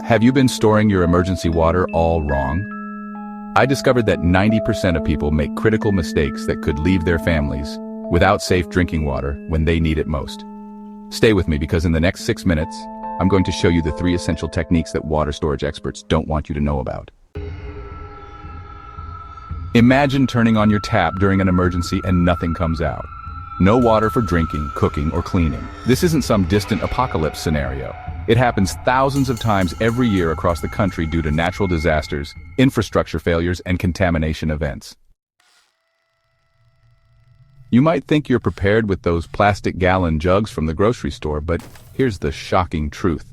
Have you been storing your emergency water all wrong? I discovered that 90% of people make critical mistakes that could leave their families without safe drinking water when they need it most. Stay with me because in the next 6 minutes, I'm going to show you the 3 essential techniques that water storage experts don't want you to know about. Imagine turning on your tap during an emergency and nothing comes out. No water for drinking, cooking, or cleaning. This isn't some distant apocalypse scenario. It happens thousands of times every year across the country due to natural disasters, infrastructure failures, and contamination events. You might think you're prepared with those plastic gallon jugs from the grocery store, but here's the shocking truth.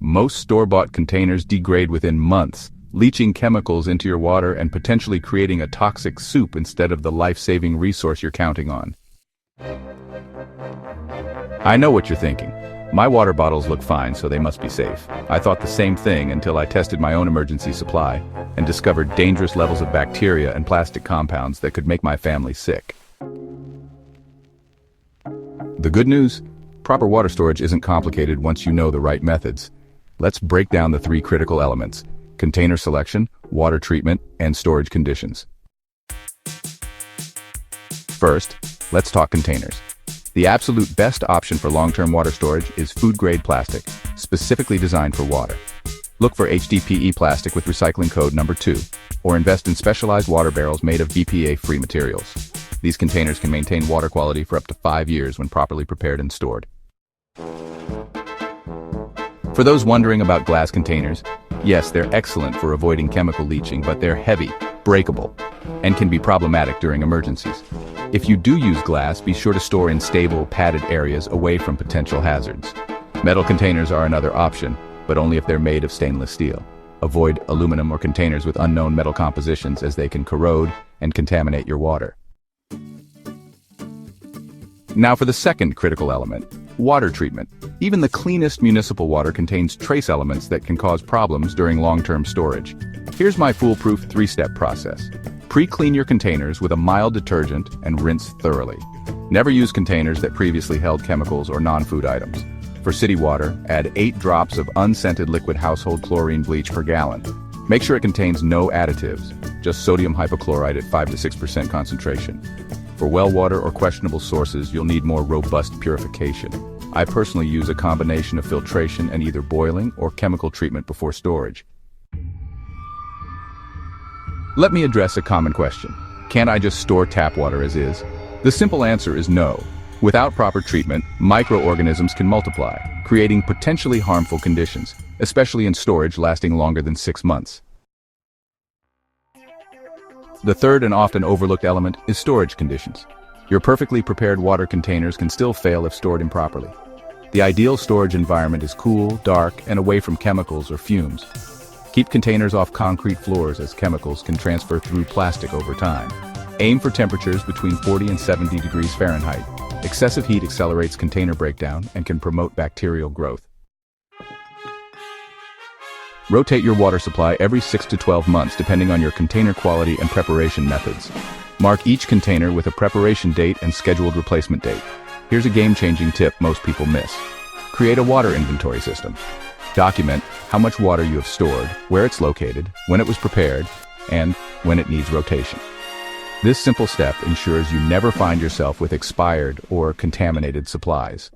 Most store-bought containers degrade within months, leaching chemicals into your water and potentially creating a toxic soup instead of the life-saving resource you're counting on. I know what you're thinking. My water bottles look fine, so they must be safe. I thought the same thing until I tested my own emergency supply and discovered dangerous levels of bacteria and plastic compounds that could make my family sick. The good news? Proper water storage isn't complicated once you know the right methods. Let's break down the 3 critical elements: container selection, water treatment, and storage conditions. First, let's talk containers. The absolute best option for long-term water storage is food-grade plastic, specifically designed for water. Look for HDPE plastic with recycling code number 2, or invest in specialized water barrels made of BPA-free materials. These containers can maintain water quality for up to 5 years when properly prepared and stored. For those wondering about glass containers, yes, they're excellent for avoiding chemical leaching, but they're heavy, breakable, and can be problematic during emergencies. If you do use glass, be sure to store in stable, padded areas away from potential hazards. Metal containers are another option, but only if they're made of stainless steel. Avoid aluminum or containers with unknown metal compositions as they can corrode and contaminate your water. Now for the second critical element, water treatment. Even the cleanest municipal water contains trace elements that can cause problems during long-term storage. Here's my foolproof 3-step process. Pre-clean your containers with a mild detergent and rinse thoroughly. Never use containers that previously held chemicals or non-food items. For city water, add 8 drops of unscented liquid household chlorine bleach per gallon. Make sure it contains no additives, just sodium hypochlorite at 5 to 6% concentration. For well water or questionable sources, you'll need more robust purification. I personally use a combination of filtration and either boiling or chemical treatment before storage. Let me address a common question. Can I just store tap water as is? The simple answer is no. Without proper treatment, microorganisms can multiply, creating potentially harmful conditions, especially in storage lasting longer than 6 months. The third and often overlooked element is storage conditions. Your perfectly prepared water containers can still fail if stored improperly. The ideal storage environment is cool, dark, and away from chemicals or fumes. Keep containers off concrete floors as chemicals can transfer through plastic over time. Aim for temperatures between 40 and 70 degrees Fahrenheit. Excessive heat accelerates container breakdown and can promote bacterial growth. Rotate your water supply every 6 to 12 months depending on your container quality and preparation methods. Mark each container with a preparation date and scheduled replacement date. Here's a game-changing tip most people miss. Create a water inventory system. Document how much water you have stored, where it's located, when it was prepared, and when it needs rotation. This simple step ensures you never find yourself with expired or contaminated supplies.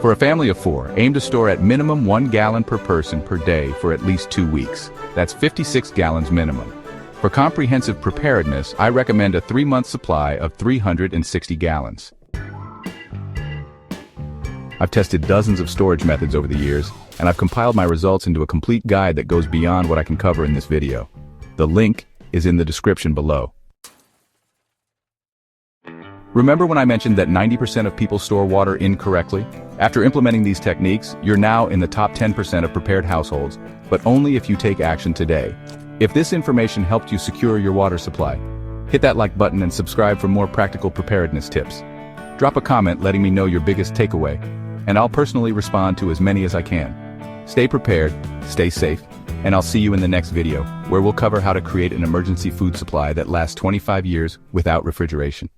For a family of 4, aim to store at minimum 1 gallon per person per day for at least 2 weeks. That's 56 gallons minimum. For comprehensive preparedness, I recommend a 3-month supply of 360 gallons. I've tested dozens of storage methods over the years, and I've compiled my results into a complete guide that goes beyond what I can cover in this video. The link is in the description below. Remember when I mentioned that 90% of people store water incorrectly? After implementing these techniques, you're now in the top 10% of prepared households, but only if you take action today. If this information helped you secure your water supply, hit that like button and subscribe for more practical preparedness tips. Drop a comment letting me know your biggest takeaway, and I'll personally respond to as many as I can. Stay prepared, stay safe, and I'll see you in the next video, where we'll cover how to create an emergency food supply that lasts 25 years without refrigeration.